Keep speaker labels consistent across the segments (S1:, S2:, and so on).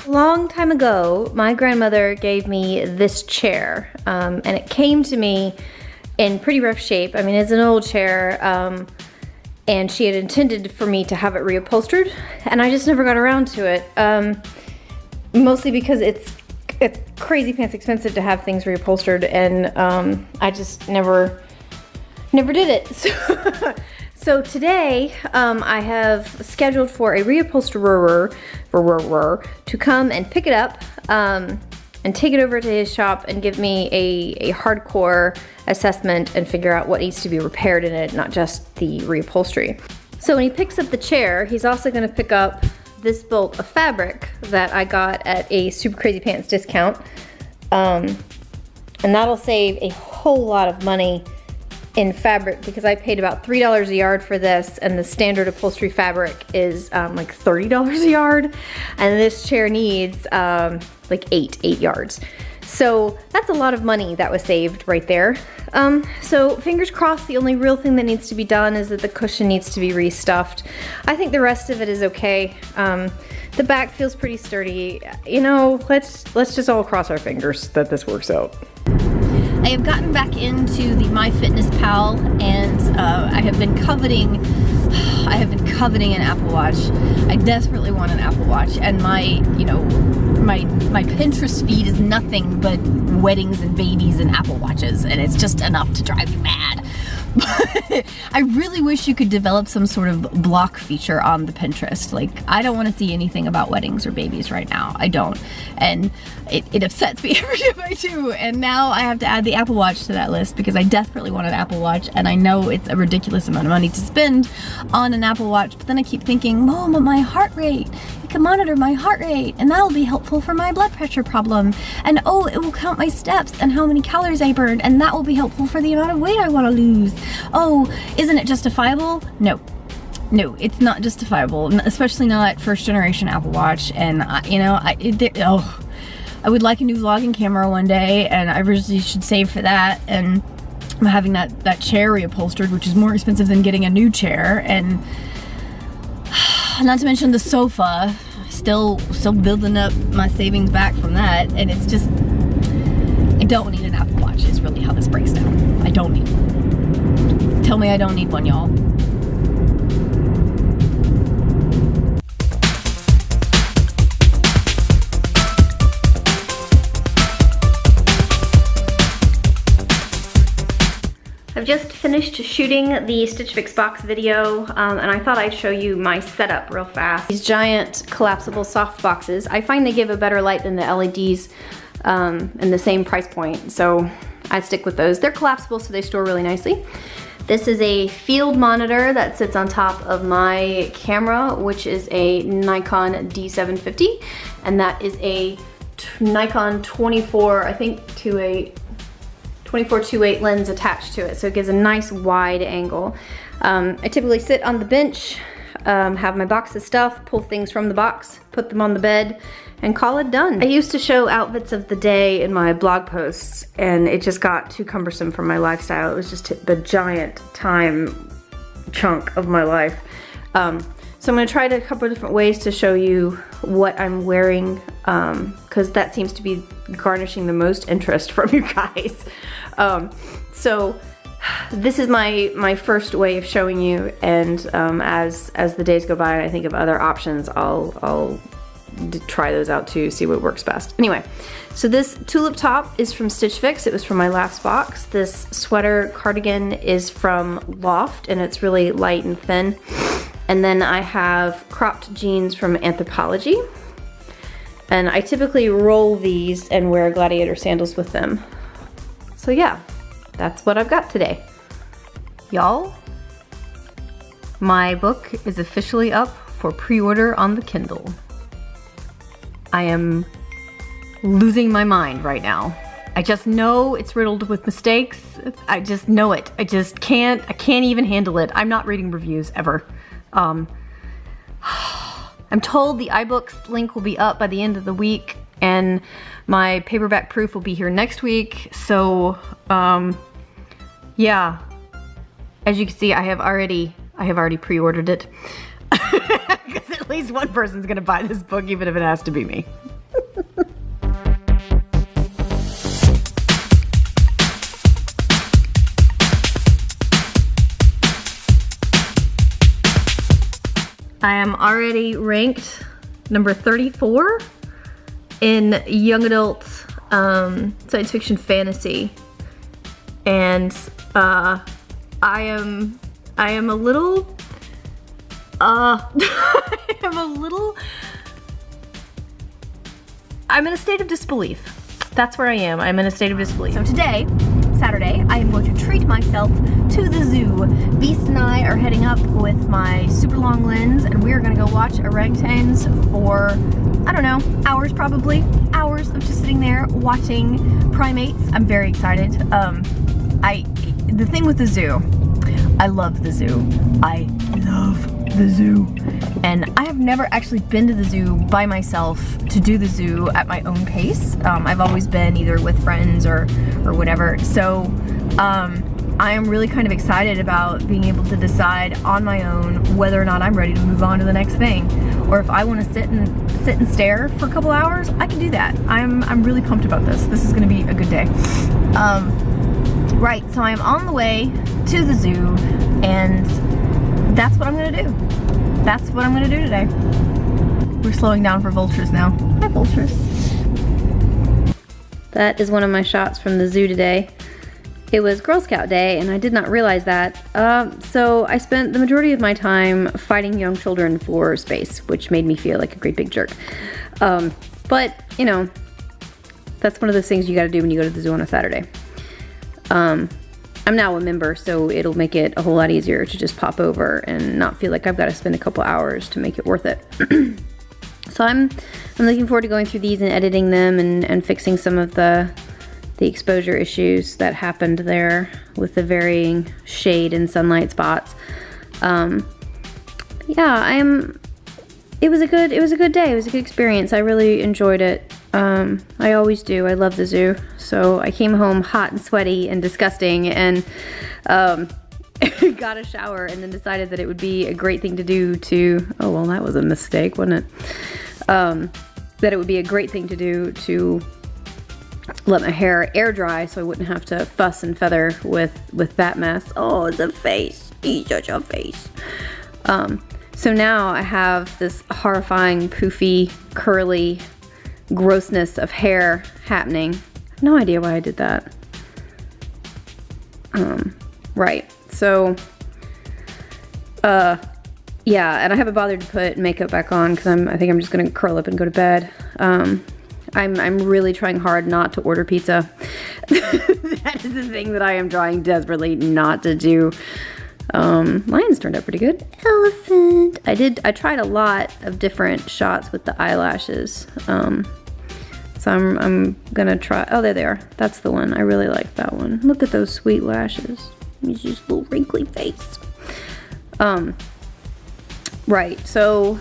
S1: Long time ago, my grandmother gave me this chair, and it came to me in pretty rough shape. I mean, it's an old chair, and she had intended for me to have it reupholstered, and I just never got around to it. Mostly because it's crazy pants expensive to have things reupholstered, and I just never did it. So today, I have scheduled for a reupholsterer to come and pick it up and take it over to his shop and give me a hardcore assessment and figure out what needs to be repaired in it, not just the reupholstery. So when he picks up the chair, he's also going to pick up this bolt of fabric that I got at a Super Crazy Pants discount, and that'll save a whole lot of money in fabric, because I paid about $3 a yard for this, and the standard upholstery fabric is like $30 a yard, and this chair needs like 8 yards. So that's a lot of money that was saved right there. So fingers crossed, the only real thing that needs to be done is that the cushion needs to be restuffed. I think the rest of it is okay. The back feels pretty sturdy. You know, let's just all cross our fingers that this works out. I have gotten back into the MyFitnessPal, and I have been coveting an Apple Watch. I desperately want an Apple Watch, and my Pinterest feed is nothing but weddings and babies and Apple Watches, and it's just enough to drive me mad. But I really wish you could develop some sort of block feature on the Pinterest. Like, I don't want to see anything about weddings or babies right now. I don't. And it upsets me every time I do. And now I have to add the Apple Watch to that list because I desperately want an Apple Watch, and I know it's a ridiculous amount of money to spend on an Apple Watch. But then I keep thinking, Mom, but my heart rate, it can monitor my heart rate, and that'll be helpful for my blood pressure problem. And oh, it will count my steps and how many calories I burned, and that will be helpful for the amount of weight I want to lose. Oh, isn't it justifiable? No, it's not justifiable, especially not first generation Apple Watch. And I would like a new vlogging camera one day, and I really should save for that. And I'm having that chair reupholstered, which is more expensive than getting a new chair, and not to mention the sofa. Still building up my savings back from that, and it's just, I don't need an Apple Watch is really how this breaks down. I don't need one. Tell me I don't need one, y'all. I've just finished shooting the Stitch Fix box video, and I thought I'd show you my setup real fast. These giant collapsible soft boxes, I find they give a better light than the LEDs in the same price point, so I stick with those. They're collapsible, so they store really nicely. This is a field monitor that sits on top of my camera, which is a Nikon D750, and that is a Nikon 24-28 lens attached to it, so it gives a nice wide angle. I typically sit on the bench, have my box of stuff, pull things from the box, put them on the bed, and call it done. I used to show outfits of the day in my blog posts, and it just got too cumbersome for my lifestyle. It was just the giant time chunk of my life. So I'm gonna try a couple of different ways to show you what I'm wearing, because that seems to be garnishing the most interest from you guys. So this is my first way of showing you, and as the days go by and I think of other options, I'll try those out too, see what works best. Anyway, so this tulip top is from Stitch Fix. It was from my last box. This sweater cardigan is from Loft, and it's really light and thin. And then I have cropped jeans from Anthropology. And I typically roll these and wear gladiator sandals with them. So yeah, that's what I've got today. Y'all, my book is officially up for pre-order on the Kindle. I am losing my mind right now. I just know it's riddled with mistakes. I just know it. I can't even handle it. I'm not reading reviews ever. I'm told the iBooks link will be up by the end of the week, and my paperback proof will be here next week. So, yeah. As you can see, I have already pre-ordered it. Because at least one person's gonna buy this book, even if it has to be me. I am already ranked number 34 in young adult science fiction fantasy. And I am a little I'm in a state of disbelief. That's where I am. I'm in a state of disbelief. So today, Saturday, I am going to treat myself to the zoo. Beast and I are heading up with my super long lens, and we are gonna go watch orangutans for, I don't know, hours probably. Hours of just sitting there watching primates. I'm very excited. The thing with the zoo, I love the zoo. I love the zoo. And I have never actually been to the zoo by myself to do the zoo at my own pace. I've always been either with friends or whatever. So I am really kind of excited about being able to decide on my own whether or not I'm ready to move on to the next thing. Or if I want to sit and stare for a couple hours, I can do that. I'm really pumped about this. This is gonna be a good day. Right, so I'm on the way to the zoo, and that's what I'm gonna do. That's what I'm gonna do today. We're slowing down for vultures now. Hi, vultures. That is one of my shots from the zoo today. It was Girl Scout Day, and I did not realize that. So I spent the majority of my time fighting young children for space, which made me feel like a great big jerk. But, you know, that's one of those things you gotta do when you go to the zoo on a Saturday. I'm now a member, so it'll make it a whole lot easier to just pop over and not feel like I've got to spend a couple hours to make it worth it. So I'm looking forward to going through these and editing them and fixing some of the exposure issues that happened there with the varying shade and sunlight spots. Yeah, it was a good day. It was a good experience. I really enjoyed it. I always do. I love the zoo. So I came home hot and sweaty and disgusting, and got a shower, and then decided that it would be a great thing to do to, oh well, that was a mistake, wasn't it? That it would be a great thing to do to let my hair air dry so I wouldn't have to fuss and feather with that mess. Oh, the face. He's such a face. So now I have this horrifying, poofy, curly grossness of hair happening. I have no idea why I did that. Right, so, yeah, and I haven't bothered to put makeup back on because I think I'm just gonna curl up and go to bed. I'm really trying hard not to order pizza. That is the thing that I am trying desperately not to do. Lions turned out pretty good. Elephant. I tried a lot of different shots with the eyelashes. So I'm gonna try, oh, there they are. That's the one. I really like that one. Look at those sweet lashes. He's just a little wrinkly face. Right, so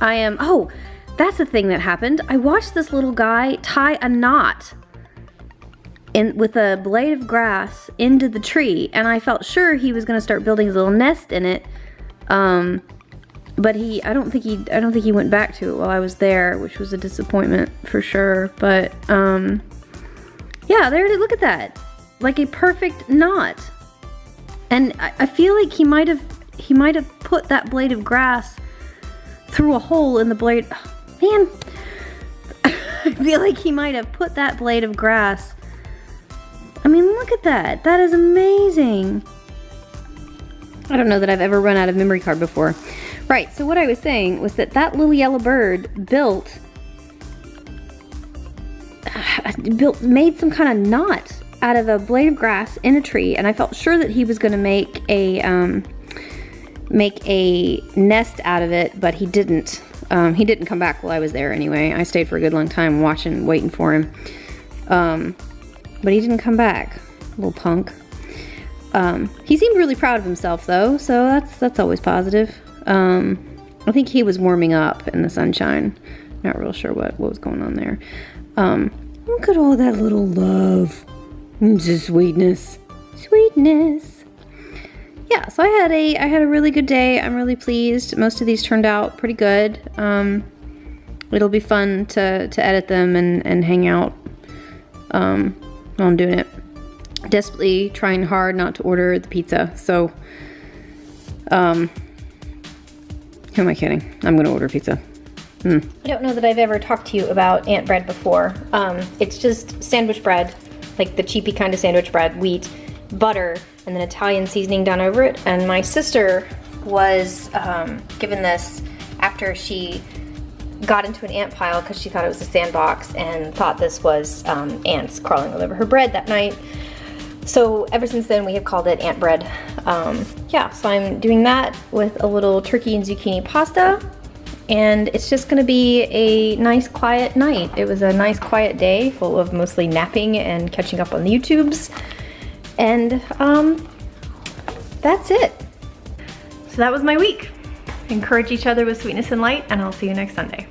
S1: oh, that's the thing that happened. I watched this little guy tie a knot with a blade of grass into the tree, and I felt sure he was gonna start building his little nest in it. But I don't think he went back to it while I was there, which was a disappointment for sure. But yeah, there it is. Look at that, like a perfect knot. And I feel like he might have put that blade of grass through a hole in the blade. Oh, man, I feel like he might have put that blade of grass. I mean, look at that. That is amazing. I don't know that I've ever run out of memory card before. Right, so what I was saying was that little yellow bird made some kind of knot out of a blade of grass in a tree, and I felt sure that he was going to make a nest out of it, but he didn't. He didn't come back while I was there anyway. I stayed for a good long time waiting for him. But he didn't come back, little punk. He seemed really proud of himself though, so that's always positive. I think he was warming up in the sunshine. Not real sure what was going on there. Look at all that little love. Just sweetness. Sweetness. Yeah, so I had a really good day. I'm really pleased. Most of these turned out pretty good. It'll be fun to edit them and hang out while I'm doing it. Desperately trying hard not to order the pizza, so
S2: Who am I kidding? I'm gonna order pizza.
S1: I don't know that I've ever talked to you about ant bread before. It's just sandwich bread, like the cheapy kind of sandwich bread, wheat, butter, and then Italian seasoning done over it. And my sister was given this after she got into an ant pile because she thought it was a sandbox and thought this was ants crawling all over her bread that night. So ever since then we have called it ant bread. Yeah, so I'm doing that with a little turkey and zucchini pasta, and it's just gonna be a nice quiet night. It was a nice quiet day full of mostly napping and catching up on the YouTubes, and that's it. So that was my week. Encourage each other with sweetness and light, and I'll see you next Sunday.